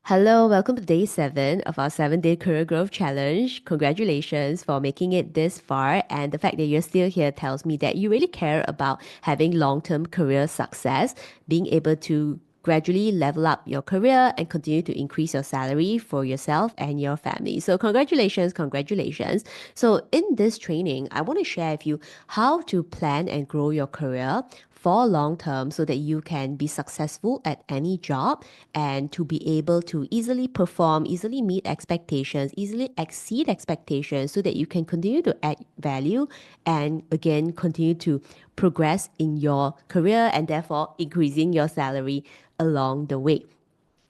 Hello, welcome to day 7 of our 7-day career growth challenge. Congratulations for making it this far. And the fact that you're still here tells me that you really care about having long term career success, being able to gradually level up your career and continue to increase your salary for yourself and your family. So, congratulations, congratulations. So, in this training, I want to share with you how to plan and grow your career for long term so that you can be successful at any job and to be able to easily perform, easily meet expectations, easily exceed expectations so that you can continue to add value and again continue to progress in your career and therefore increasing your salary along the way.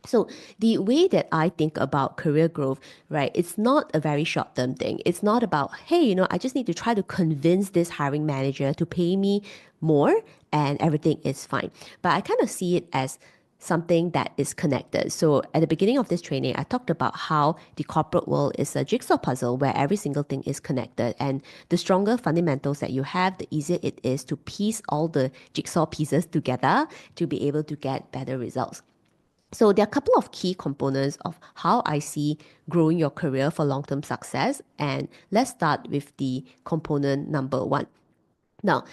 So the way that I think about career growth, right, it's not a very short-term thing. It's not about, hey, I just need to try to convince this hiring manager to pay me more and everything is fine. But I kind of see it as something that is connected. So at the beginning of this training, I talked about how the corporate world is a jigsaw puzzle where every single thing is connected. And the stronger fundamentals that you have, the easier it is to piece all the jigsaw pieces together to be able to get better results. So there are a couple of key components of how I see growing your career for long-term success. And let's start with the component number 1. Now,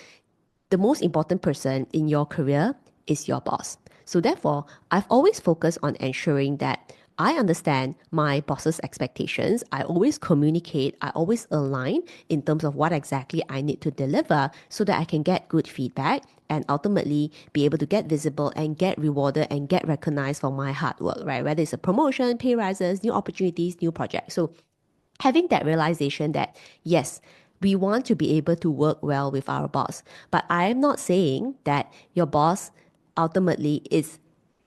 the most important person in your career is your boss. So therefore, I've always focused on ensuring that I understand my boss's expectations. I always communicate, I always align in terms of what exactly I need to deliver so that I can get good feedback and ultimately be able to get visible and get rewarded and get recognized for my hard work, right? Whether it's a promotion, pay rises, new opportunities, new projects. So having that realization that yes, we want to be able to work well with our boss, but I am not saying that your boss ultimately is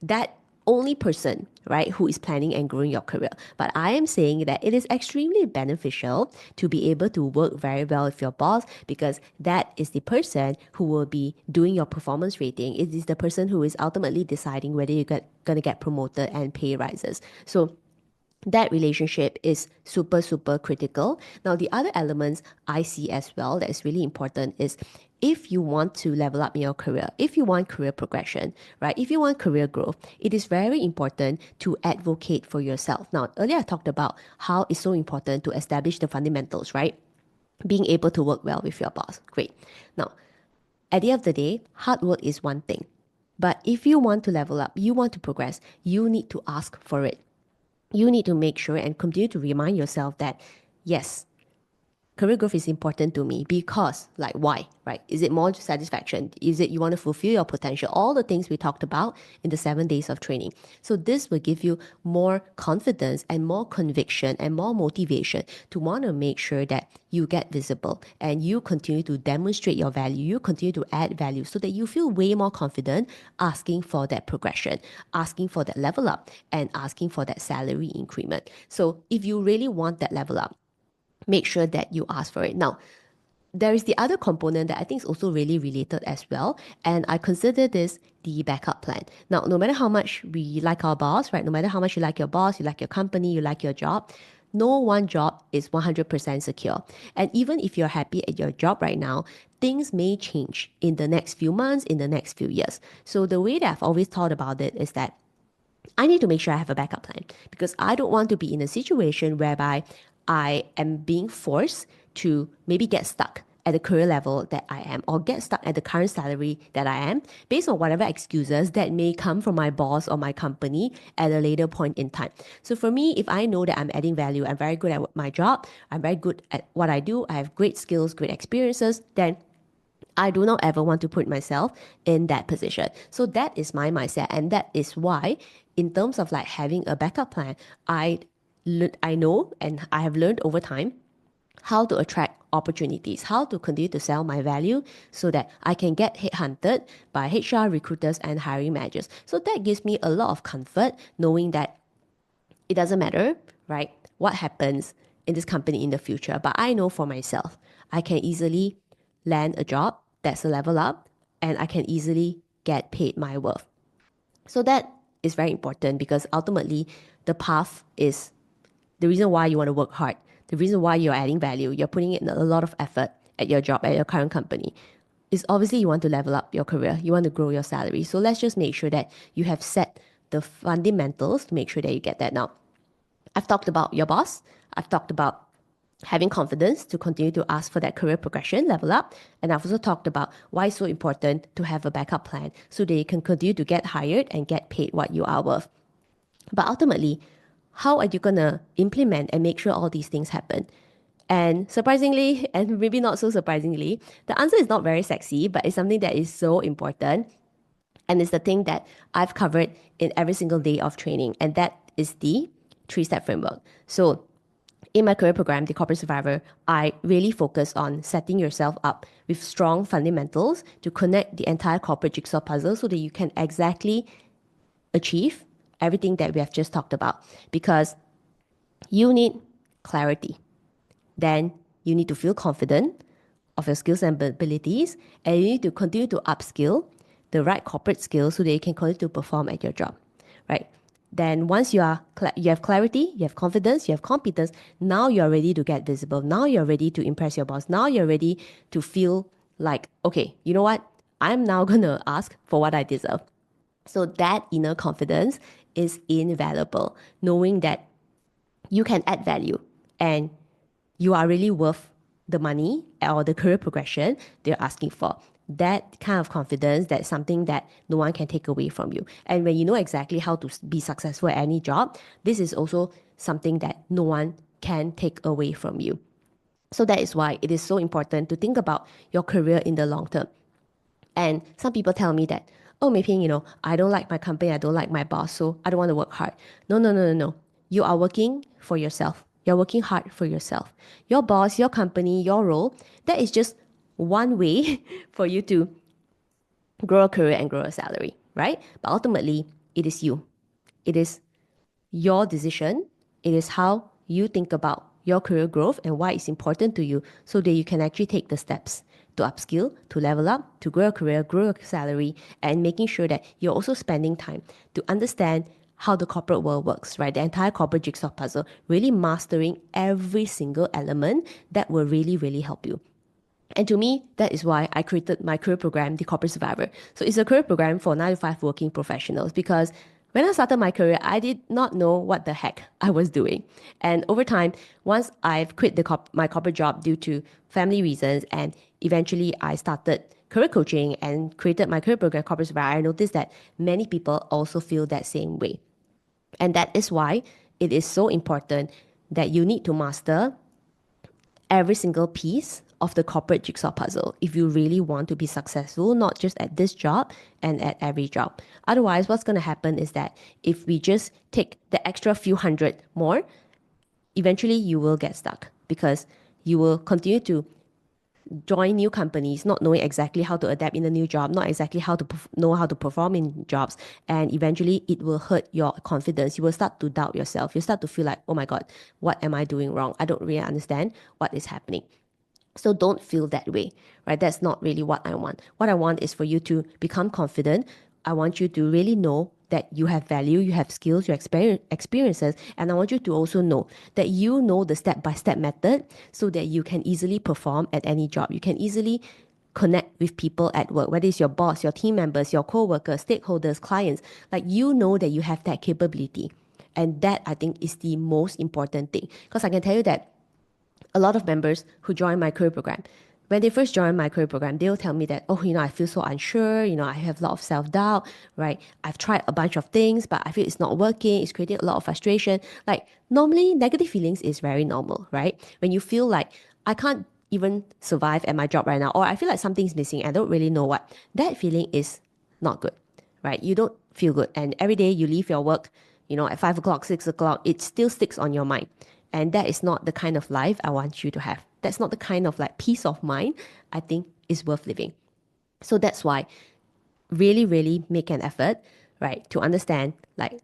that only person, right, who is planning and growing your career. But I am saying that it is extremely beneficial to be able to work very well with your boss because that is the person who will be doing your performance rating. It is the person who is ultimately deciding whether you're going to get promoted and pay rises. So that relationship is super, super critical. Now, the other elements I see as well that is really important is if you want to level up in your career, if you want career progression, right? If you want career growth, it is very important to advocate for yourself. Now, earlier I talked about how it's so important to establish the fundamentals, right? Being able to work well with your boss. Great. Now, at the end of the day, hard work is one thing. But if you want to level up, you want to progress, you need to ask for it. You need to make sure and continue to remind yourself that, yes, career growth is important to me because, like, why, right? Is it more satisfaction? Is it you want to fulfill your potential? All the things we talked about in the 7 days of training. So this will give you more confidence and more conviction and more motivation to want to make sure that you get visible and you continue to demonstrate your value. You continue to add value so that you feel way more confident asking for that progression, asking for that level up, and asking for that salary increment. So if you really want that level up, make sure that you ask for it. Now, there is the other component that I think is also really related as well. And I consider this the backup plan. Now, no matter how much we like our boss, right? No matter how much you like your boss, you like your company, you like your job, no one job is 100% secure. And even if you're happy at your job right now, things may change in the next few months, in the next few years. So the way that I've always thought about it is that I need to make sure I have a backup plan because I don't want to be in a situation whereby I am being forced to maybe get stuck at the career level that I am or get stuck at the current salary that I am based on whatever excuses that may come from my boss or my company at a later point in time. So for me, if I know that I'm adding value, I'm very good at my job, I'm very good at what I do, I have great skills, great experiences, then I do not ever want to put myself in that position. So that is my mindset. And that is why, in terms of like having a backup plan, I know and I have learned over time how to attract opportunities, how to continue to sell my value so that I can get headhunted by HR recruiters and hiring managers. So that gives me a lot of comfort knowing that it doesn't matter, right, what happens in this company in the future. But I know for myself, I can easily land a job that's a level up and I can easily get paid my worth. So that is very important because ultimately the path is the reason why you want to work hard, the reason why you're adding value, you're putting in a lot of effort at your job, at your current company, is obviously you want to level up your career, you want to grow your salary. So let's just make sure that you have set the fundamentals to make sure that you get that. Now, I've talked about your boss. I've talked about having confidence to continue to ask for that career progression, level up. And I've also talked about why it's so important to have a backup plan so that you can continue to get hired and get paid what you are worth. But ultimately, how are you going to implement and make sure all these things happen? And surprisingly, and maybe not so surprisingly, the answer is not very sexy, but it's something that is so important. And it's the thing that I've covered in every single day of training. And that is the 3-step framework. So in my career program, the Corporate Survivor, I really focus on setting yourself up with strong fundamentals to connect the entire corporate jigsaw puzzle so that you can exactly achieve everything that we have just talked about. Because you need clarity. Then you need to feel confident of your skills and abilities, and you need to continue to upskill the right corporate skills so that you can continue to perform at your job, right? Then once you have clarity, you have confidence, you have competence, now you're ready to get visible. Now you're ready to impress your boss. Now you're ready to feel like, okay, you know what? I'm now going to ask for what I deserve. So that inner confidence is invaluable, knowing that you can add value and you are really worth the money or the career progression they're asking for. That kind of confidence, that's something that no one can take away from you. And when you know exactly how to be successful at any job, this is also something that no one can take away from you. So that is why it is so important to think about your career in the long term. And some people tell me that, oh, Mei Phing, I don't like my company, I don't like my boss, so I don't want to work hard. No, no, no, no, no. You are working for yourself. You're working hard for yourself. Your boss, your company, your role, that is just one way for you to grow a career and grow a salary, right? But ultimately, it is you. It is your decision. It is how you think about your career growth and why it's important to you so that you can actually take the steps to upskill, to level up, to grow a career, grow a salary, and making sure that you're also spending time to understand how the corporate world works, right? The entire corporate jigsaw puzzle, really mastering every single element that will really, really help you. And to me, that is why I created my career program, the Corporate Survivor. So it's a career program for 9 to 5 working professionals because when I started my career, I did not know what the heck I was doing. And over time, once I've quit my corporate job due to family reasons, and eventually I started career coaching and created my career program, Corporate Survivor, I noticed that many people also feel that same way. And that is why it is so important that you need to master every single piece of the corporate jigsaw puzzle if you really want to be successful, not just at this job and at every job. Otherwise, what's going to happen is that if we just take the extra few hundred more, eventually you will get stuck because you will continue to join new companies, not knowing exactly how to adapt in a new job, not exactly how to know how to perform in jobs. And eventually it will hurt your confidence. You will start to doubt yourself. You start to feel like, oh my God, what am I doing wrong? I don't really understand what is happening. So don't feel that way, right? That's not really what I want. What I want is for you to become confident. I want you to really know that you have value, you have skills, you have experiences, and I want you to also know that you know the step-by-step method so that you can easily perform at any job. You can easily connect with people at work, whether it's your boss, your team members, your co-workers, stakeholders, clients. Like you know that you have that capability. And that I think is the most important thing. Because I can tell you that a lot of members who join my career program, when they first join my career program, they'll tell me that, oh, I feel so unsure, I have a lot of self-doubt, right? I've tried a bunch of things, but I feel it's not working. It's creating a lot of frustration. Like normally negative feelings is very normal, right? When you feel like I can't even survive at my job right now, or I feel like something's missing, I don't really know what, that feeling is not good, right? You don't feel good. And every day you leave your work, at 5 o'clock, 6 o'clock, it still sticks on your mind. And that is not the kind of life I want you to have. That's not the kind of like peace of mind I think is worth living. So that's why really, really make an effort, right, to understand like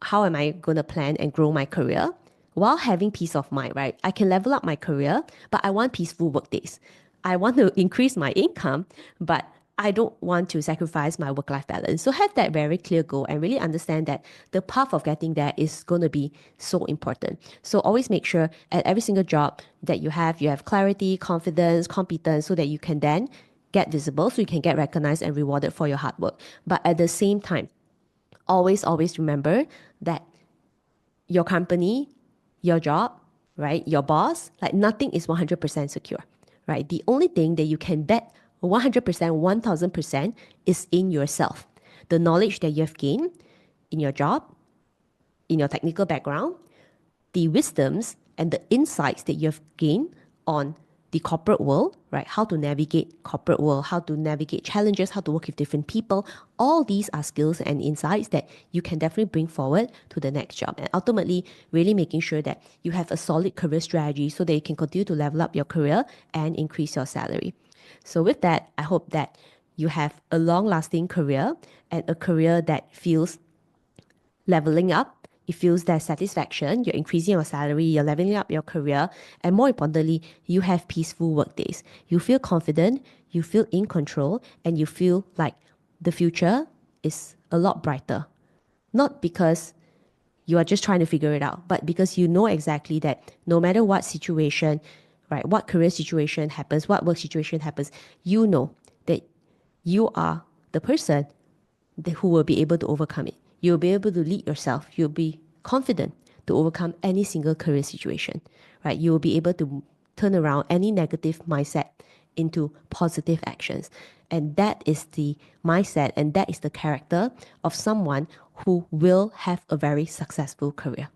how am I going to plan and grow my career while having peace of mind, right? I can level up my career, but I want peaceful work days. I want to increase my income, but I don't want to sacrifice my work-life balance. So have that very clear goal and really understand that the path of getting there is going to be so important. So always make sure at every single job that you have clarity, confidence, competence, so that you can then get visible, so you can get recognized and rewarded for your hard work. But at the same time, always remember that your company, your job, right, your boss, like nothing is 100% secure, right? The only thing that you can bet 100%, 1000% is in yourself. The knowledge that you have gained in your job, in your technical background, the wisdoms and the insights that you have gained on the corporate world, right? How to navigate corporate world, how to navigate challenges, how to work with different people. All these are skills and insights that you can definitely bring forward to the next job. And ultimately, really making sure that you have a solid career strategy so that you can continue to level up your career and increase your salary. So with that, I hope that you have a long-lasting career and a career that feels leveling up. It feels that satisfaction, you're increasing your salary, you're leveling up your career, and more importantly, you have peaceful work days. You feel confident, you feel in control, and you feel like the future is a lot brighter. Not because you are just trying to figure it out, but because you know exactly that no matter what situation, right, what career situation happens, what work situation happens, you know that you are the person who will be able to overcome it. You'll be able to lead yourself. You'll be confident to overcome any single career situation, right? You will be able to turn around any negative mindset into positive actions. And that is the mindset and that is the character of someone who will have a very successful career.